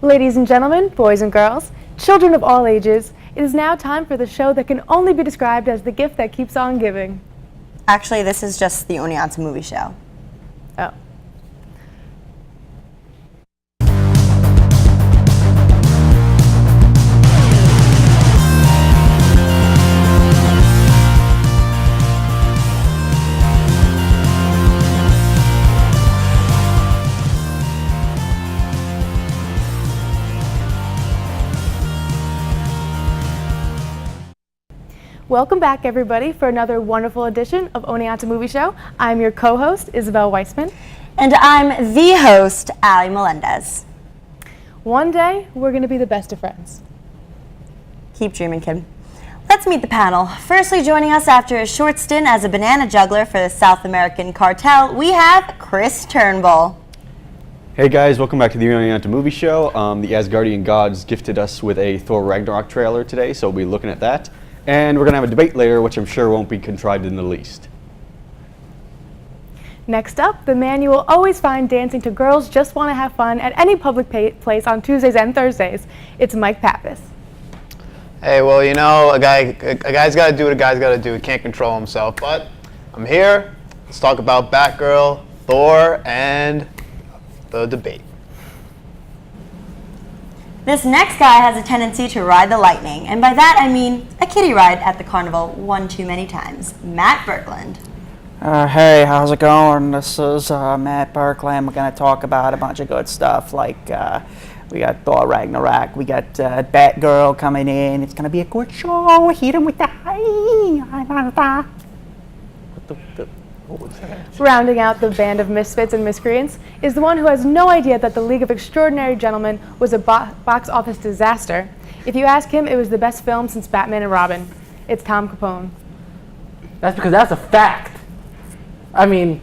Ladies and gentlemen, boys and girls, children of all ages, it is now time for the show that can only be described as the gift that keeps on giving. Actually, this is just the Oneonta movie show. Oh. Welcome back, everybody, for another wonderful edition of Oneonta Movie Show. I'm your co-host, Isabel Weissman. And I'm the host, Ali Melendez. One day, we're going to be the best of friends. Keep dreaming, kid. Let's meet the panel. Firstly, joining us after a short stint as a banana juggler for the South American cartel, we have Chris Turnbull. Hey guys, welcome back to the Untitled Movie Show. The Asgardian gods gifted us with a Thor Ragnarok trailer today, so we'll be looking at that. And we're going to have a debate later, which I'm sure won't be contrived in the least. Next up, the man you will always find dancing to Girls Just Want to Have Fun at any public place on Tuesdays and Thursdays. It's Mike Pappas. Hey, well, you know, a guy's got to do what a guy's got to do. He can't control himself. But I'm here. Let's talk about Batgirl, Thor, and the debate. This next guy has a tendency to ride the lightning, and by that I mean a kiddie ride at the carnival one too many times. Matt Bearkland. Hey, how's it going? This is Matt Bearkland. We're going to talk about a bunch of good stuff, like we got Thor Ragnarok, we got Batgirl coming in. It's going to be a good show. Hit him with the What was that? Rounding out the band of misfits and miscreants is the one who has no idea that The League of Extraordinary Gentlemen was a box office disaster. If you ask him, it was the best film since Batman and Robin. It's Tom Capone. That's because that's a fact. I mean,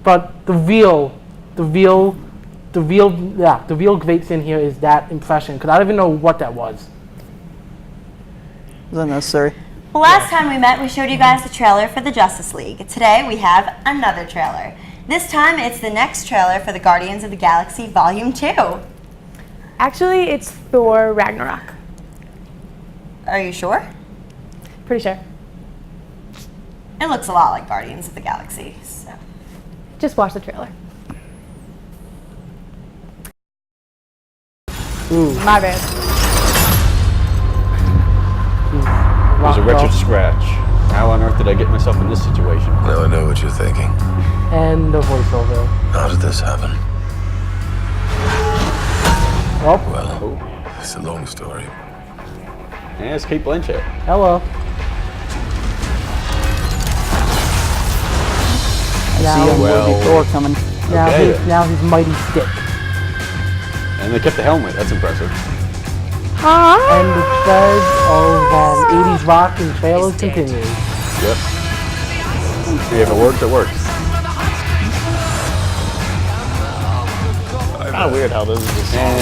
but the real great thing here is that impression, because I don't even know what that was. Is that necessary? Well, last time we met, we showed you guys the trailer for the Justice League. Today, we have another trailer. This time, it's the next trailer for the Guardians of the Galaxy Volume 2. Actually, it's Thor Ragnarok. Are you sure? Pretty sure. It looks a lot like Guardians of the Galaxy, so. Just watch the trailer. Ooh. My bad. It was a wretched scratch. How on earth did I get myself in this situation? Now I know what you're thinking. And the voiceover. How did this happen? Oh, Well, it's a long story. Yeah, it's Kate Blanchett. hello. I see well, Thor coming. Now he's Mighty Stick. And they kept the helmet. That's impressive. And the thread of 80s rock and trailers continues. Yep. See, if it works, it works. Kind of weird how this is a song.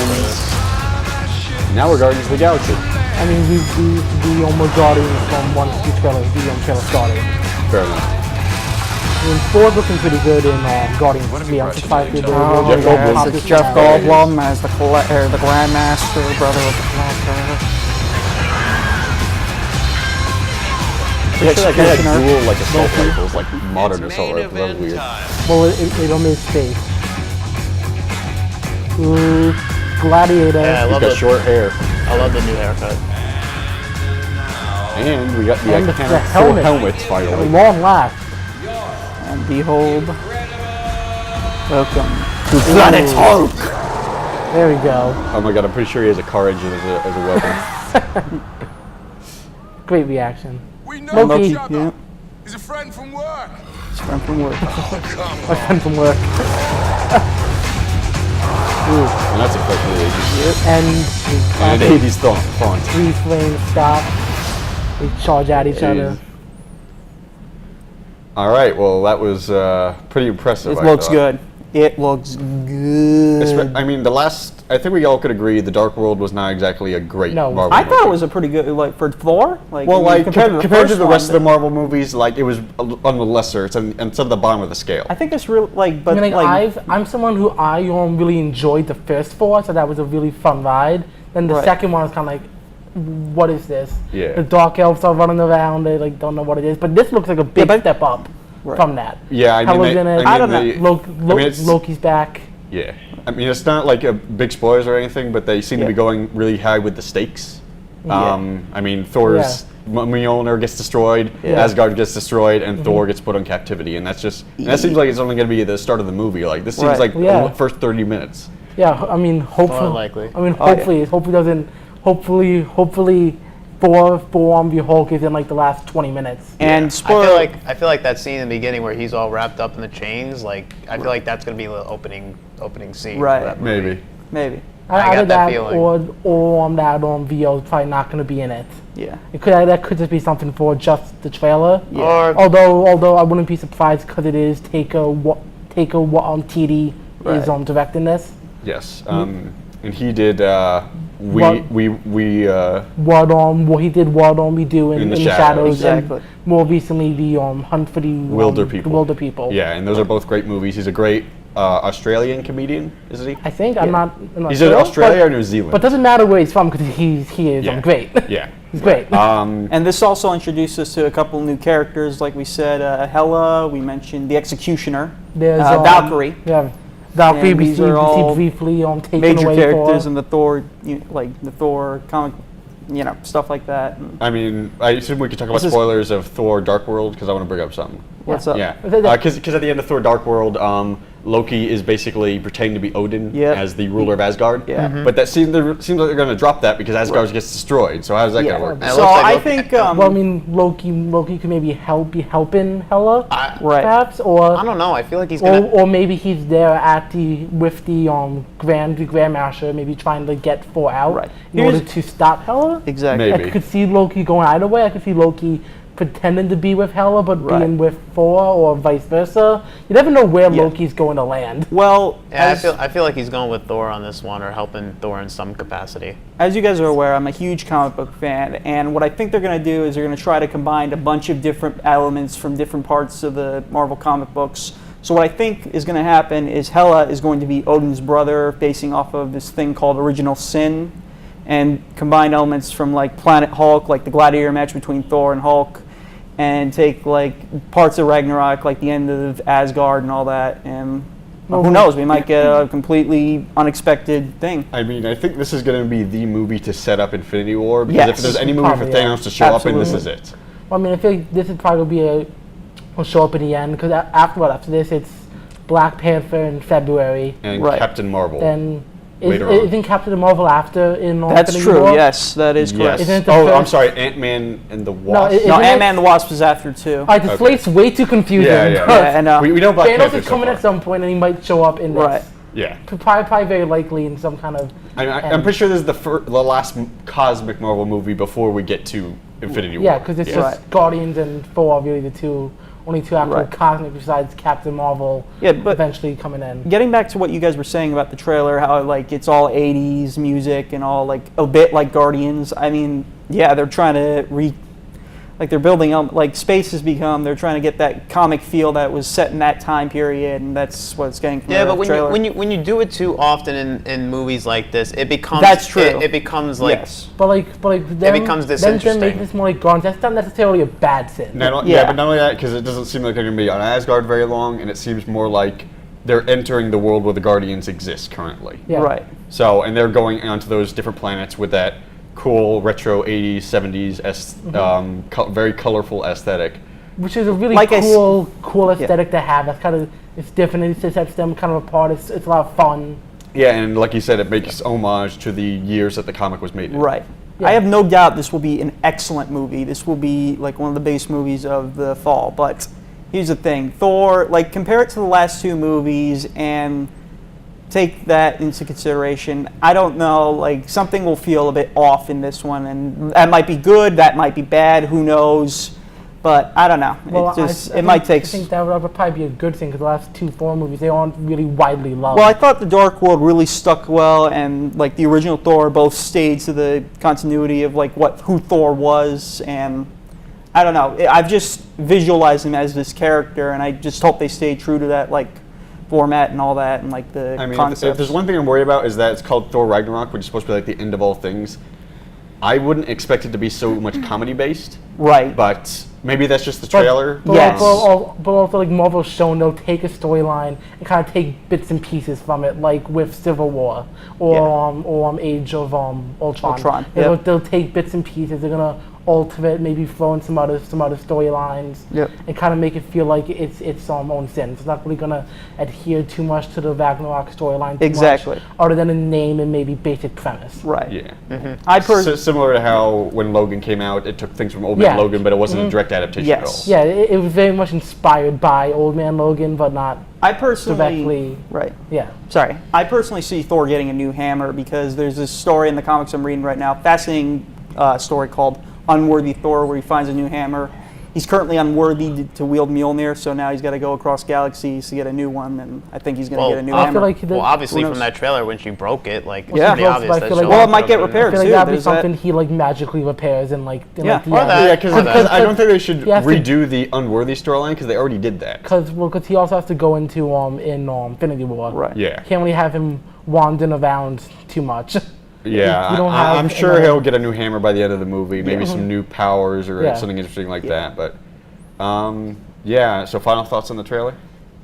And now we're Guardians of the Galaxy. I mean, we almost Guardians from one of the trailers, the trailer started. Fair enough. I mean, Thor's looking pretty good in Guardians. Yeah, I'm surprised they Oh, Jeff Goldblum. yes, it's Jeff Goldblum as the Grandmaster, brother of the Black. Yeah, that guy had dual like assault rifles, like modern assault rifles. That was weird. Well, it only his face. Ooh, Gladiator. Yeah, I He's love got the short hair. I love the new haircut. And we got the And the iconic helmet. helmets finally. Long last. And behold, welcome To Planet Hulk! There we go. Oh my god, I'm pretty sure he has a car engine as a weapon. Great reaction. We know Loki. each other. Yeah. He's a friend from work. It's friend from work. My friend from work. And that's effectively 80s. And And an 80s font. three flames stop. They charge at each other. Alright, well that was pretty impressive. It I looks thought. good. It looks good. I mean, I think we all could agree the Dark World was not exactly a great No. Marvel I thought movie. it was a pretty good, like, for Thor. Like, Well, I mean, like, compared to first the rest of one, the Marvel movies, like, it was on the lesser. It's on the bottom of the scale. I think it's real, like, but I mean, like, I'm someone who really enjoyed the first four, so that was a really fun ride. Then the Right. second one was kind of like, what is this? Yeah. The dark elves are running around. They like don't know what it is, but this looks like a big but- step up Right. from that. Yeah, I mean, Hela's in it. I don't know. Loki's back. Yeah. I mean, it's not like a big spoilers or anything, but they seem to be Yeah. going really high with the stakes. Yeah. I mean, Thor's Mjolnir gets destroyed, Yeah. Asgard gets destroyed, and Thor gets put on captivity, and that's just that seems like it's only going to be the start of the movie. Like this seems Right. like Yeah. the first 30 minutes. Yeah, I mean, hopefully. unlikely. I mean, Oh, yeah. hopefully doesn't. Hopefully, Thor on the Hulk is in like the last 20 minutes. and I spoiler. feel like that scene in the beginning where he's all wrapped up in the chains. Like I feel like that's gonna be the opening scene. for Right. that movie. Maybe. Maybe. I got Either that that feeling. or on that on VO is probably not going to be in it. Yeah. That could just be something for just the trailer. Yeah. Or Although I wouldn't be surprised because it is Taika Waititi Right. is directing this. Yes. And he did. What- What he did What We Do in the Shadows, Exactly. and more recently the Hunt for the Wilder People. The Wilder People. Yeah, and those are both great movies. He's a great Australian comedian, isn't he? I think I'm not. He's in sure, Australia but, or New Zealand. But doesn't matter where he's from because he is Yeah. great. Yeah. He's great. And this also introduced us to a couple new characters, like we said, Hela. We mentioned the Executioner, There's Valkyrie. Yeah, Valkyrie And we these see, are all briefly taken Major away characters for. in the Thor, like the Thor comic, stuff like that. And I mean, I assume we could talk about This is- spoilers of Thor: Dark World because I want to bring up something. what's up? Yeah, Is that- because at the end of Thor: Dark World, Loki is basically pretending to be Odin Yep. as the ruler of Asgard. Yeah. Mhm. But that seems like they're going to drop that because Asgard gets destroyed. So how's that Yeah. going to work? It So looks like I Loki- think, Well, I mean, Loki could maybe be helping Hela, right. perhaps, I or don't know. I feel like he's gonna. or maybe he's there with the Grandmaster, maybe trying to get Thor out Right. in order Here's- to stop Hela. Exactly. Maybe. I could see Loki going either way. I could see Loki pretending to be with Hela but Right. being with Thor, or vice versa. You never know where Yeah. Loki's going to land. Well, Yeah, I feel like he's going with Thor on this one, or helping Thor in some capacity. as you guys are aware, I'm a huge comic book fan, and what I think they're going to do is they're going to try to combine a bunch of different elements from different parts of the Marvel comic books. So what I think is going to happen is Hela is going to be Odin's brother, basing off of this thing called Original Sin, and combine elements from like Planet Hulk, like the gladiator match between Thor and Hulk, and take like parts of Ragnarok, like the end of Asgard and all that, and who knows, we might get a completely unexpected thing. I mean, I think this is going to be the movie to set up Infinity War because if Yes. there's any movie for Probably, yeah. Thanos to show up in, this is Absolutely. it. Well, I mean, I feel like this is probably will show up in the end because after this it's Black Panther in February. And Right. Captain Marvel. Then Later on. isn't Captain Marvel after in That's Infinity true, War? yes, that is correct. Yes. Isn't it the Oh, I'm first- sorry, Ant-Man and the No, Wasp. it- No, Isn't Ant-Man and the Wasp was after too. Alright, the slate's way too confusing. Yeah, yeah. Yeah, and we know Black Thanos Panther is so coming far. at some point, and he might show up in this. Right. Yeah. Probably very likely in some kind of. I'm pretty sure this is the last cosmic Marvel movie before we get to Infinity War. Yeah, because it's just Right. Guardians and Thor are really only two actual Right. cosmic besides Captain Marvel. Yeah, but- eventually coming in. Getting back to what you guys were saying about the trailer, how like it's all 80s music and all like a bit like Guardians. I mean, yeah, they're trying to they're building up, like space has become, they're trying to get that comic feel that was set in that time period, and that's what it's getting from Yeah, the but trailer. when you do it too often in movies like this, it becomes That's true. It becomes like yes. But them, becomes them disinteresting. making this more like Guardians, that's not necessarily a bad thing. Yeah. But not only that, because it doesn't seem like they're going to be on Asgard very long, and it seems more like they're entering the world where the Guardians exist currently. Yeah. Right. So, and they're going onto those different planets with that cool retro 80s, 70s, very colorful aesthetic. Which is a really Like cool aesthetic to have. That's kind of, it's different. It sets them kind of apart. It's a lot of fun. Yeah, and like you said, it makes homage to the years that the comic was made in. Right. Yeah. I have no doubt this will be an excellent movie. This will be like one of the base movies of the fall. But here's the thing: Thor, like compare it to the last two movies and take that into consideration. I don't know, like something will feel a bit off in this one, and that might be good, that might be bad, who knows. But I don't know. Well, It might take. I think that would probably be a good thing because the last two Thor movies, they aren't really widely loved. Well, I thought the Dark World really stuck well, and like the original Thor both stayed to the continuity of like who Thor was, and I don't know. I've just visualized him as this character, and I just hope they stay true to that like format and all that, and like the concept. If there's one thing I'm worried about is that it's called Thor Ragnarok, which is supposed to be like the end of all things. I wouldn't expect it to be so much comedy based. Right. But maybe that's just the trailer. Yes. But also, like Marvel's shown, they'll take a storyline and kind of take bits and pieces from it, like with Civil War or Age of Ultron. They'll take bits and pieces. They're gonna alter it, maybe throw in some other storylines, and kind of make it feel like it's own sin. It's not really gonna adhere too much to the Ragnarok storyline. Exactly. Other than a name and maybe basic premise. Right. Yeah. Similar to how when Logan came out, it took things from Old Man Logan, but it wasn't a direct adaptation at all. Yeah, it was very much inspired by Old Man Logan, but not directly. Right. Yeah. Sorry. I personally see Thor getting a new hammer because there's this story in the comics I'm reading right now, fascinating story called Unworthy Thor, where he finds a new hammer. He's currently unworthy to wield Mjolnir, so now he's got to go across galaxies to get a new one, and I think he's going to get a new hammer. Obviously from that trailer when she broke it, like it's yeah, pretty obvious that it might get repaired too. I feel like that'd be something he like magically repairs and like because I don't think they should redo the Unworthy storyline because they already did that. Because he also has to go into Infinity War. Right. Yeah. Can't really have him wandering around too much. Yeah, I'm sure he'll get a new hammer by the end of the movie, maybe some new powers or something interesting like that. But, so final thoughts on the trailer?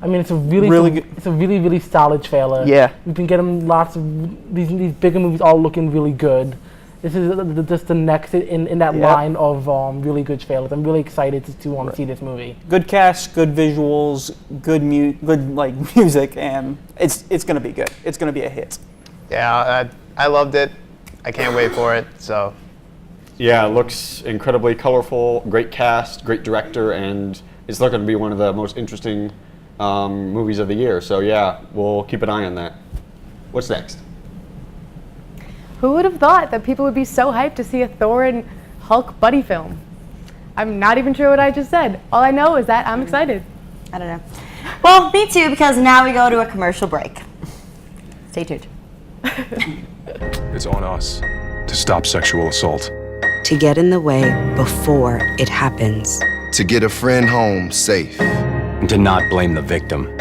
I mean, it's a really solid trailer. Yeah. We've been getting lots of these bigger movies all looking really good. This is just the next in that line of really good trailers. I'm really excited to see this movie. Good cast, good visuals, good music, and it's going to be good. It's going to be a hit. Yeah, I loved it. I can't wait for it. So, yeah, it looks incredibly colorful. Great cast, great director, and it's looking to be one of the most interesting movies of the year. So yeah, we'll keep an eye on that. What's next? Who would have thought that people would be so hyped to see a Thor and Hulk buddy film? I'm not even sure what I just said. All I know is that I'm excited. I don't know. Well, me too, because now we go to a commercial break. Stay tuned. It's on us to stop sexual assault. To get in the way before it happens. To get a friend home safe. And to not blame the victim.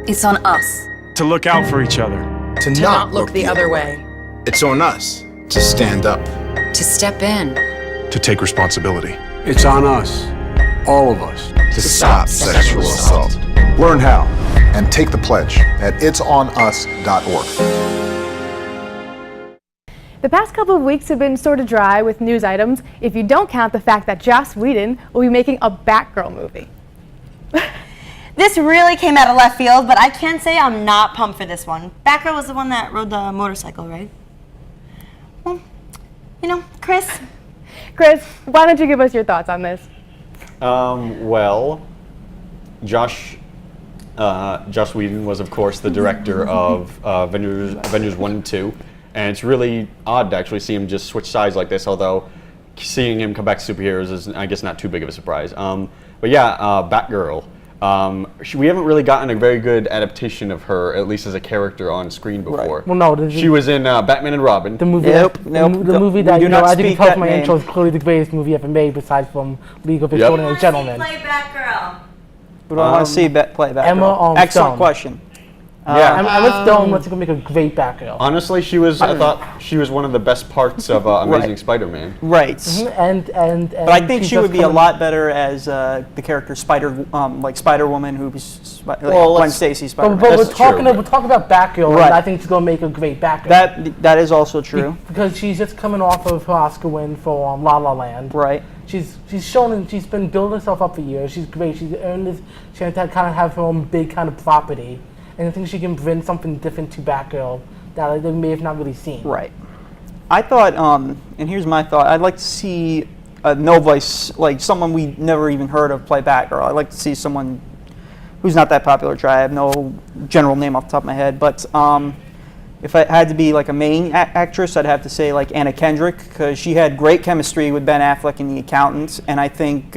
It's on us. To look out for each other. To not look the other way. It's on us to stand up. To step in. To take responsibility. It's on us, all of us, to stop sexual assault. Learn how and take the pledge at itsonus.org. The past couple of weeks have been sort of dry with news items, if you don't count the fact that Joss Whedon will be making a Batgirl movie. This really came out of left field, but I can say I'm not pumped for this one. Batgirl was the one that rode the motorcycle, right? Well, Chris, why don't you give us your thoughts on this? Well, Joss Whedon was, of course, the director of Avengers 1 and 2. And it's really odd to actually see him just switch sides like this, although seeing him come back to superheroes is, I guess, not too big of a surprise. But yeah, Batgirl. We haven't really gotten a very good adaptation of her, at least as a character on screen before. Right. Well, no, she was in Batman and Robin. The movie. The movie that I didn't talk my intro is clearly the greatest movie ever made, besides from League of Extraordinary Gentlemen. Play Batgirl. We don't want to see play Batgirl. Emma Excellent Stone. Question. Emma Stone looks like make a great Batgirl. Honestly, I thought she was one of the best parts of Amazing Spider-Man. Right. Mm-hmm. But I think she would be a lot better as the character Spider-Woman, who's Gwen Stacy Spider-Man. But we're talking about Batgirl, right. And I think she's gonna make a great Batgirl. That is also true. Because she's just coming off of her Oscar win for La La Land. Right. She's been building herself up for years. She's great. She's earned this chance to kind of have her own big kind of property. And I think she can bring something different to Batgirl that they may have not really seen. Right. I thought, and here's my thought, I'd like to see a no voice, like someone we never even heard of play Batgirl. I'd like to see someone who's not that popular try. I have no general name off the top of my head, but if I had to be like a main actress, I'd have to say like Anna Kendrick, because she had great chemistry with Ben Affleck in The Accountant, and I think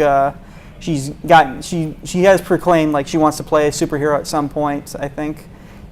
she has proclaimed like she wants to play a superhero at some point, I think,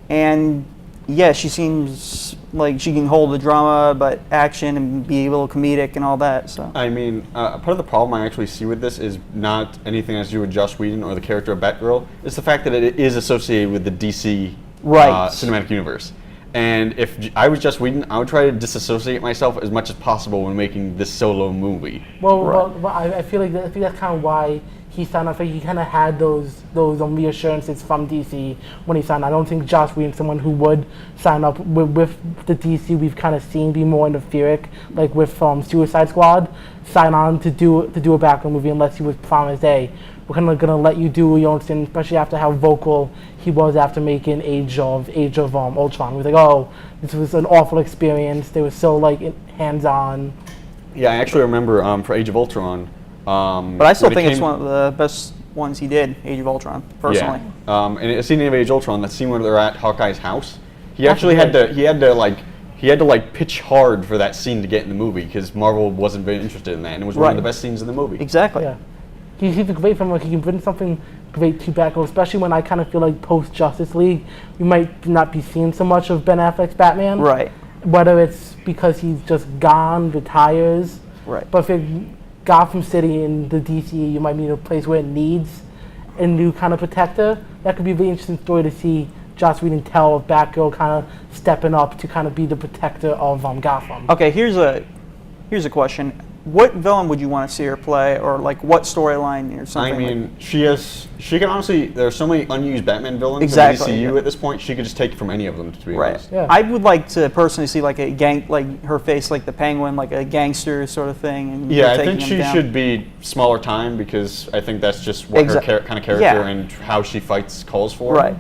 and yeah, she seems like she can hold the drama, but action and be a little comedic and all that. So I mean, part of the problem I actually see with this is not anything has to do with Joss Whedon or the character of Batgirl. It's the fact that it is associated with the DC cinematic universe. And if I was Joss Whedon, I would try to disassociate myself as much as possible when making this solo movie. Well, I feel like I think that's kind of why he signed up. He kind of had those reassurances from DC when he signed. I don't think Joss Whedon is someone who would sign up with the DC we've kind of seen be more interferic, like with Suicide Squad, sign on to do a Batgirl movie unless he was promised, hey, we're kind of gonna let you do your own thing, especially after how vocal he was after making Age of Ultron. He was like, oh, this was an awful experience. They were so like hands-on. Yeah, I actually remember for Age of Ultron. But I still think it's one of the best ones he did, Age of Ultron, personally. Yeah. And a scene of Age of Ultron, that scene where they're at Hawkeye's house, he actually had to pitch hard for that scene to get in the movie because Marvel wasn't very interested in that, and it was one of the best scenes in the movie. Exactly. Yeah. He's a great film. Like, he can bring something great to Batgirl, especially when I kind of feel like post Justice League, we might not be seeing so much of Ben Affleck's Batman. Right. Whether it's because he's just gone, retires. Right. But if Gotham City in the DCE, you might be in a place where it needs a new kind of protector. That could be a really interesting story to see Joss Whedon tell of Batgirl kind of stepping up to kind of be the protector of Gotham. Okay, here's a question. What villain would you want to see her play, or like what storyline or something? I mean, she can honestly. There are so many unused Batman villains in the DCU at this point. She could just take it from any of them, to be honest. Yeah. I would like to personally see like a gang, like her face, like the Penguin, like a gangster sort of thing. And yeah, I think she should be smaller time because I think that's just what her kind of character and how she fights calls for. Right.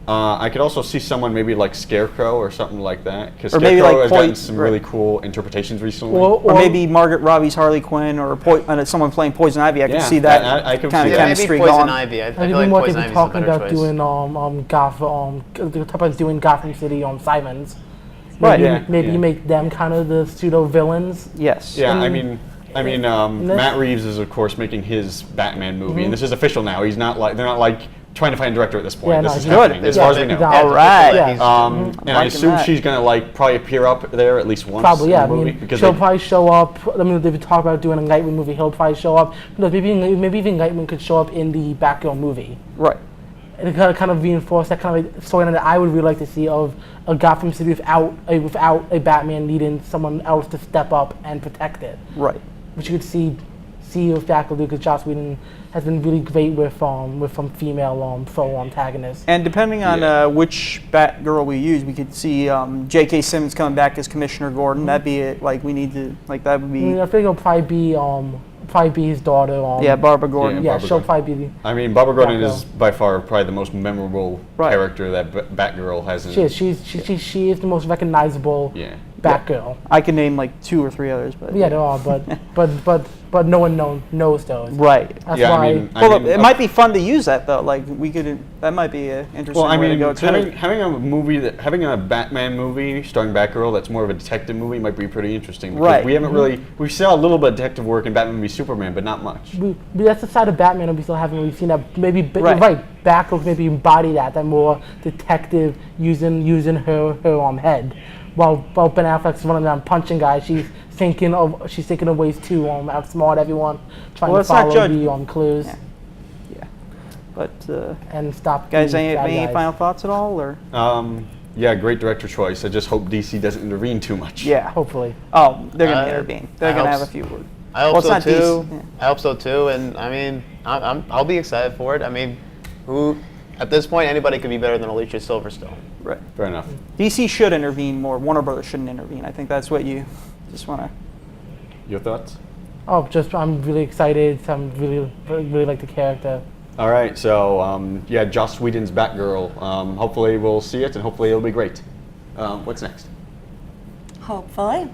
I could also see someone maybe like Scarecrow or something like that, because Or Scarecrow maybe like has gotten some really cool interpretations recently. Or maybe Margaret Robbie's Harley Quinn, or someone playing Poison Ivy. I could see that I could kind see of chemistry maybe Poison going. Ivy. I think feel like what Poison they Ivy's were a talking better about choice. doing Gotham, the top about doing Gotham City Simons. Right. Maybe you make them kind of the pseudo villains. Yes. Yeah, I mean, Matt Reeves is of course making his Batman movie, and this is official now. He's not like they're not like trying to find a director at this point. This is happening, as far as we know. All right. And I assume she's gonna like probably appear up there at least once. Probably, yeah. In the movie, because she'll probably show up. I mean, they've talked about doing a Nightwing movie. He'll probably show up. Maybe even Nightwing could show up in the Batgirl movie. Right. And it kind of reinforce that kind of storyline that I would really like to see of a Gotham City without a Batman needing someone else to step up and protect it. Right. Which you could see with Batgirl, because Joss Whedon has been really great with female pro antagonists. And depending on which Batgirl we use, we could see J.K. Simmons coming back as Commissioner Gordon. That'd be it. Like we need to that would be. I think it'll probably be his daughter. Barbara Gordon. Yeah, she'll probably be. I mean, Barbara Gordon is by far probably the most memorable character that Batgirl has. She is the most recognizable Batgirl. I can name like 2 or 3 others, but there are, but no one knows those. Right. That's why. It might be fun to use that though. Like we could. That might be an interesting way to go too. Having a Batman movie starring Batgirl that's more of a detective movie might be pretty interesting. Right. We haven't really. We saw a little bit of detective work in Batman v Superman, but not much. That's the side of Batman that we still haven't really seen. That maybe Batgirl maybe embody that more detective using her head. While Ben Affleck's running around punching guys, she's thinking of ways to outsmart everyone, trying to follow the clues. Yeah. But and stop. Guys, any final thoughts at all, or? Yeah, great director choice. I just hope DC doesn't intervene too much. Yeah, hopefully. Oh, they're gonna intervene. They're gonna have a few words. I hope so too. Yeah. I hope so too, and I mean, I'll be excited for it. I mean, at this point, anybody could be better than Alicia Silverstone. Right. Fair enough. DC should intervene more. Warner Brothers shouldn't intervene. I think that's what you just want to. Your thoughts? Oh, I'm really excited. I'm really like the character. All right, so Joss Whedon's Batgirl. Hopefully we'll see it, and hopefully it'll be great. What's next? Hopefully.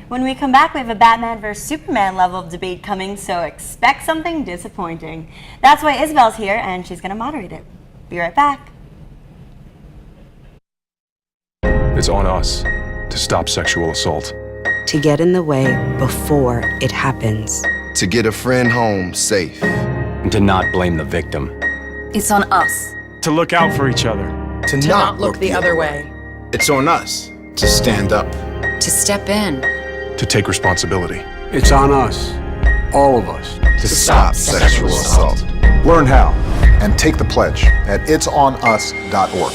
When we come back, we have a Batman vs. Superman level of debate coming, so expect something disappointing. That's why Isabel's here, and she's going to moderate it. Be right back. It's on us to stop sexual assault. To get in the way before it happens. to get a friend home safe. And to not blame the victim. It's on us. To look out for each other. To not look the other way. It's on us to stand up. To step in. To take responsibility. It's on us, all of us, to stop sexual assault. Learn how and take the pledge at itsonus.org.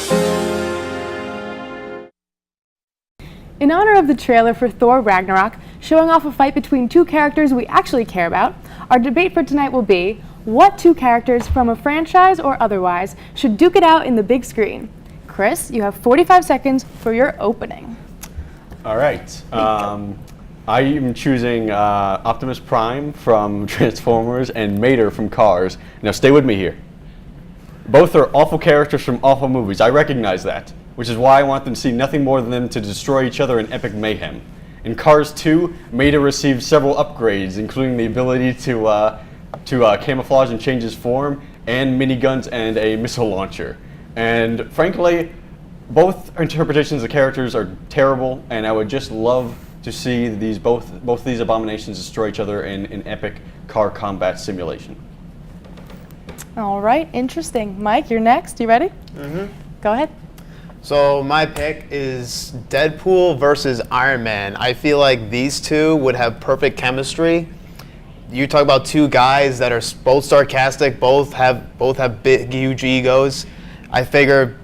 In honor of the trailer for Thor Ragnarok, showing off a fight between two characters we actually care about, our debate for tonight will be, what two characters from a franchise or otherwise should duke it out in the big screen? Chris, you have 45 seconds for your opening. All right. I am choosing Optimus Prime from Transformers and Mater from Cars. Now stay with me here. Both are awful characters from awful movies. I recognize that, which is why I want them to see nothing more than them to destroy each other in epic mayhem. In Cars 2, Mater received several upgrades, including the ability to camouflage and change his form, and miniguns and a missile launcher. And frankly, both interpretations of the characters are terrible, and I would just love to see both these abominations destroy each other in an epic car combat simulation. All right, interesting. Mike, you're next. You ready? Mm-hmm. Go ahead. So my pick is Deadpool versus Iron Man. I feel like these two would have perfect chemistry. You talk about two guys that are both sarcastic, both have big, huge egos. I figure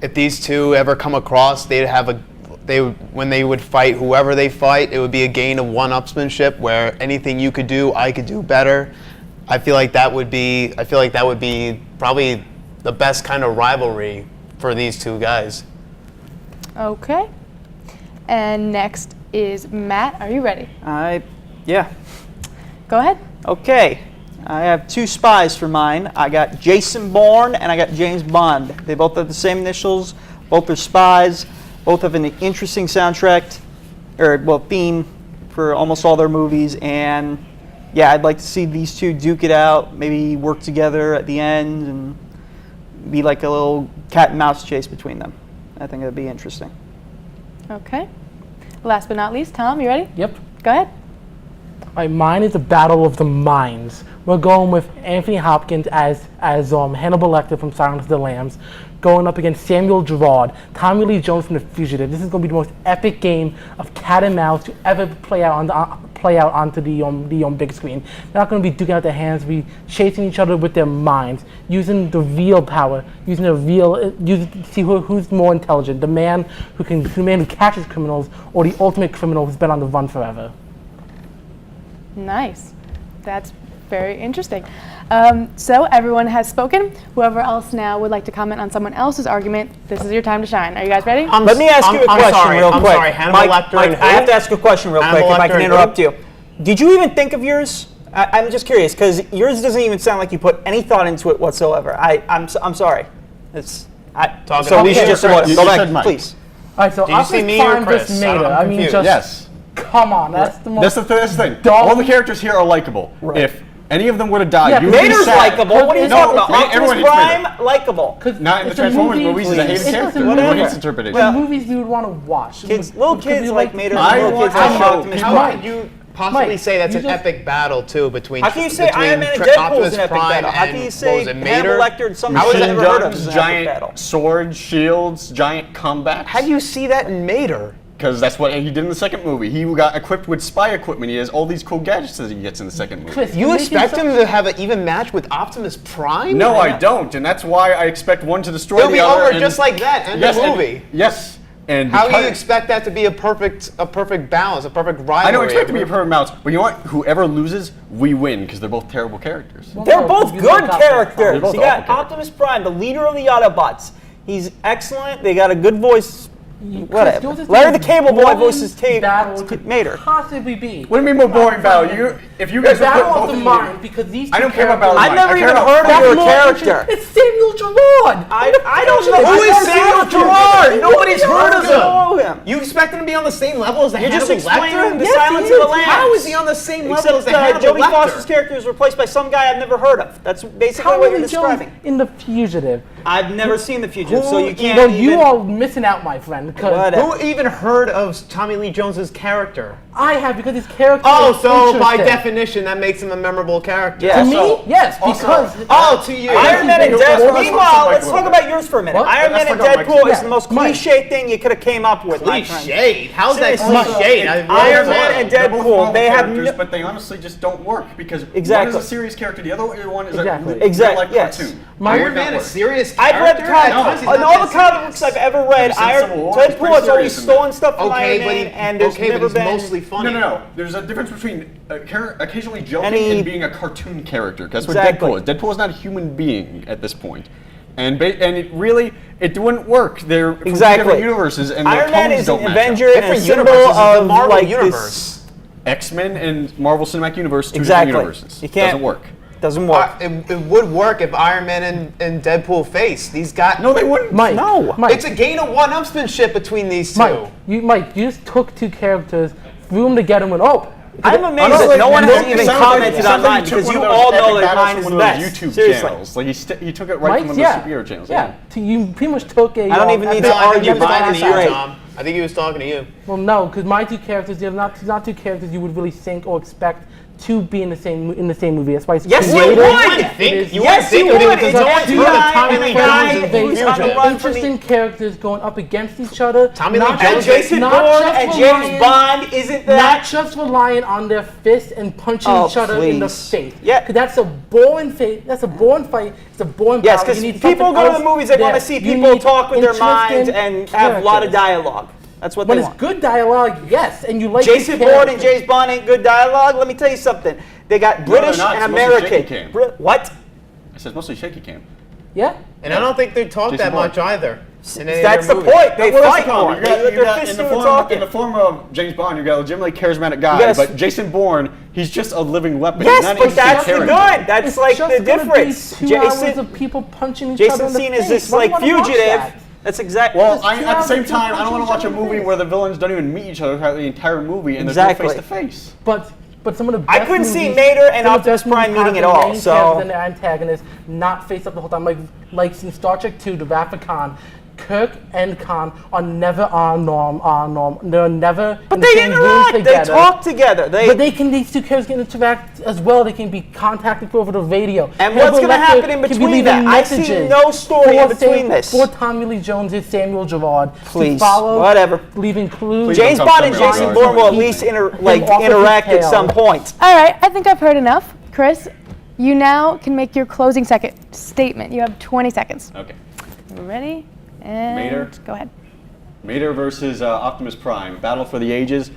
if these two ever come across, when they would fight whoever they fight, it would be a gain of one-upsmanship where anything you could do, I could do better. I feel like that would be probably the best kind of rivalry for these two guys. Okay. And next is Matt. Are you ready? Yeah. Go ahead. Okay. I have two spies for mine. I got Jason Bourne and I got James Bond. They both have the same initials. Both are spies. Both have an interesting soundtrack, theme for almost all their movies. And yeah, I'd like to see these two duke it out, maybe work together at the end and be like a little cat and mouse chase between them. I think that'd be interesting. Okay. Last but not least, Tom, you ready? Yep. Go ahead. All right, mine is a battle of the minds. We're going with Anthony Hopkins as Hannibal Lecter from Silence of the Lambs, going up against Samuel Gerard, Tommy Lee Jones from The Fugitive. This is going to be the most epic game of cat and mouse to ever play out onto the big screen. They're not going to be duking out their hands, be chasing each other with their minds, using the real power, to see who's more intelligent, the man who catches criminals or the ultimate criminal who's been on the run forever. Nice. That's very interesting. So everyone has spoken. Whoever else now would like to comment on someone else's argument, this is your time to shine. Are you guys ready? Let me ask you a question real quick. Sorry, Hannibal Lecter. Mike, I have to ask a question real quick, if I can interrupt you. Did you even think of yours? I'm just curious, because yours doesn't even sound like you put any thought into it whatsoever. I'm sorry. We should just go back, please. All right, so did you see me or Chris? Yes. Come on, that's the most. That's the thing. All the characters here are likable. Right. If any of them would have died, you would be sad. Mater's likable. What are you talking about? Optimus Prime, likable. Not in the Transformers movies. He's a hated character. Whatever interpretation. The movies you would want to watch. Little kids like Mater. How could you possibly say that's an epic battle too between? How can you say Iron Man and Deadpool is an epic battle? How can you say Hannibal Lecter and something you've never heard of is an epic battle? Giant swords, shields, giant combat. How do you see that in Mater? Because that's what he did in the second movie. He got equipped with spy equipment. He has all these cool gadgets that he gets in the second movie. Chris, you expect him to have an even match with Optimus Prime? No, I don't, and that's why I expect one to destroy It'll the be other. Over just like that. End of movie. Yes. And how do you expect that to be a perfect balance, a perfect rivalry? I don't expect it to be a perfect balance, but you know what? Whoever loses, we win, because they're both terrible characters. They're both good characters. You got Optimus Prime, the leader of the Autobots. He's excellent. They got a good voice. Whatever. Larry the Cable Boy voices Mater. Possibly be. What do you mean more boring battle? If you guys battle of the mind, because these two I don't care about battle of the I've mind. never even heard of your character. It's Samuel Gerard. I don't know. Who is Samuel Gerard? Nobody's heard of him. You expect him to be on the same level as the Hannibal Lecter? You're just explaining the Silence of the Lambs. How is he on the same level as the Hannibal Lecter? Jodie Foster's character is replaced by some guy I've never heard of. That's basically what you're describing. In The Fugitive. I've never seen The Fugitive, so you can't No, even... you are missing out, my friend. Who even heard of Tommy Lee Jones's character? I have, because his character Oh, is so by interesting. definition, that makes him a memorable character. Yeah, To me, yes, because... To you. Iron Man and Deadpool. Meanwhile, let's Michael talk about about yours for a minute. What? Iron Man Let's and talk about Deadpool Mike. is the most Mike. cliche thing you could have came up with, my friend. Cliched? How's that Seriously. cliched? Iron Man and They're both Deadpool, normal they have characters, no... but they honestly just don't work because Exactly. one is a serious character, the other one is Exactly. a real-life Yes. cartoon. Iron Man is serious I've character? read comics. No, On all the comic books I've ever read, Ever since Civil War, he's Deadpool pretty has always serious in that. stolen stuff from Okay, Iron but Man, and there's never he's been... mostly funny. No. There's a difference between occasionally joking Any- and being a cartoon character. That's Exactly. what Deadpool is. Deadpool is not a human being at this point. And it wouldn't work. They're from two different universes, and their Iron Man tones is don't an match Avenger up. and a Different symbol universes, of the Marvel like universe. X-Men and Marvel Cinematic Universe, two Exactly. different universes. You can't- Doesn't work. Doesn't work. It would work if Iron Man and Deadpool faced. These guys. No, they wouldn't. Mike, No. Mike, It's a gain of one-upsmanship between these two. Mike, you just took two characters, threw them together, and went, oh. I'm amazed Honestly, that no one has it even sounds like- commented it sounds on like mine he took because one you of those all know epic that battles mine from is one the of those best. YouTube Seriously. channels. Like he took it right from one of yeah. those superhero channels. Yeah, you pretty much took a... I don't even need to No, I think argue he was mine talking is to you, great. Tom. I think he was talking to you. Well, no, because my two characters, they're not two characters you would really think or expect to be in the same movie. That's why it's Yes, you creative. would. It is- Yes, you would. It's Because on two Twitter. Tommy And Lee the guy Jones who's on the run from interesting the... characters going up against each other. Tommy Lee not Jones And just- Jason not Bourne just and relying- James Bond, isn't Not that... just relying on their fists and punching Oh, each other in the please. face. Yeah. 'Cause that's a boring fight. That's a boring fight. It's a boring Yes, battle. because You need people something go to the else movies, they want to there. see You people need talk with their minds interesting and have a lot of characters. dialogue. That's what When they it's want. good dialogue, yes, and you like Jason these Bourne and characters. James Bond ain't good dialogue. Let me tell you something. They got British not. and It's mostly shaky American. cam. What? I said mostly shaky cam. Yeah. And I don't think they talk Jason that Bourne. much either. That's the point. They Well, that's fight the more. problem. They let their fists in do the the form talking. of James Bond, you got a legitimately charismatic guy, Yes. but Jason Bourne, he's just a living weapon. Yes, he's not an but interesting that's the character. good. That's It's like just the gonna difference. Be 2 hours of people punching each other Jason in the seen face. as this Why do you like wanna watch fugitive. that? That's exactly. Well, Just at the same people time, I don't want to watch a punching each other in the movie face. where the villains don't even meet each other throughout the entire movie, and Exactly. there's no face-to-face. But some of the I best couldn't see movies- Mater and some of the Optimus best movies Prime meeting have at the all, main so- characters and the antagonist not face up the whole time. Like in Star Trek 2, The Wrath of Khan, Kirk and Khan are never on norm. They're never But in the they same room interact. They together. talk together. But these two characters can interact as well. They can be contacted over the radio. And what's Hannibal gonna Lecter happen in can be between leaving that? I see messages no story in for between this. For Tommy Lee Jones is Samuel Gerard. Please, to follow, whatever. Leaving clues. James Bond and Samuel Jason Gerard. Bourne will at least off of interact his at tail. some point. All right, I think I've heard enough. Chris, you now can make your closing statement. You have 20 seconds. Okay. Ready? And Mater? go ahead. Mater versus Optimus Prime, battle for the ages.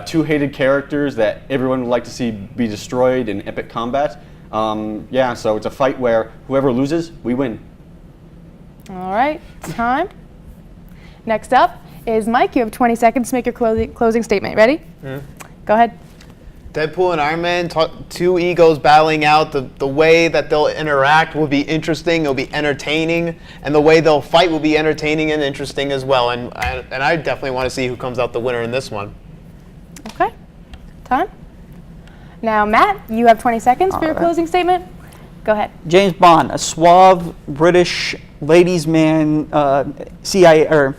Two hated characters that everyone would like to see be destroyed in epic combat. Yeah, so it's a fight where whoever loses, we win. All right, time. Next up is Mike. You have 20 seconds to make your closing statement. Ready? Go ahead. Deadpool and Iron Man, two egos battling out. The way that they'll interact will be interesting. It'll be entertaining, and the way they'll fight will be entertaining and interesting as well. And I definitely want to see who comes out the winner in this one. Okay. Time. Now, Matt, you have 20 seconds for your closing statement. Go ahead. James Bond, a suave British ladies' man, CIA or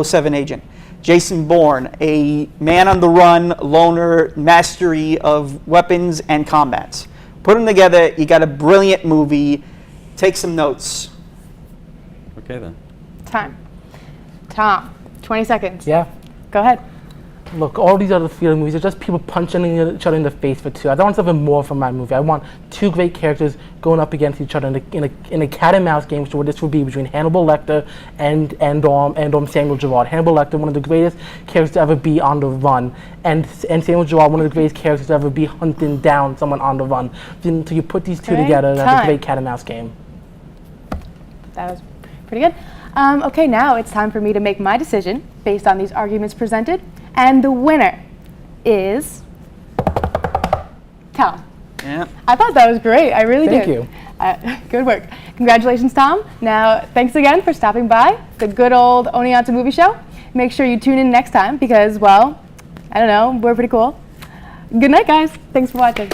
007 agent. Jason Bourne, a man on the run, loner, mastery of weapons and combats. Put them together, you got a brilliant movie. Take some notes. Okay then. Time. Tom, 20 seconds. Yeah. Go ahead. Look, all these other field movies are just people punching each other in the face for two. I don't want something more from my movie. I want two great characters going up against each other in a cat and mouse game, so this would be between Hannibal Lecter and Samuel Gerard. Hannibal Lecter, one of the greatest characters to ever be on the run, and Samuel Gerard, one of the greatest characters to ever be hunting down someone on the run. So you put these two together, and that's a great cat and mouse game. That was pretty good. Okay, now it's time for me to make my decision based on these arguments presented. And the winner is Tom. Yeah. I thought that was great. I really did. Thank you. Good work. Congratulations, Tom. Now, thanks again for stopping by the good old Oneonta Movie Show. Make sure you tune in next time because, well, I don't know, we're pretty cool. Good night, guys. Thanks for watching.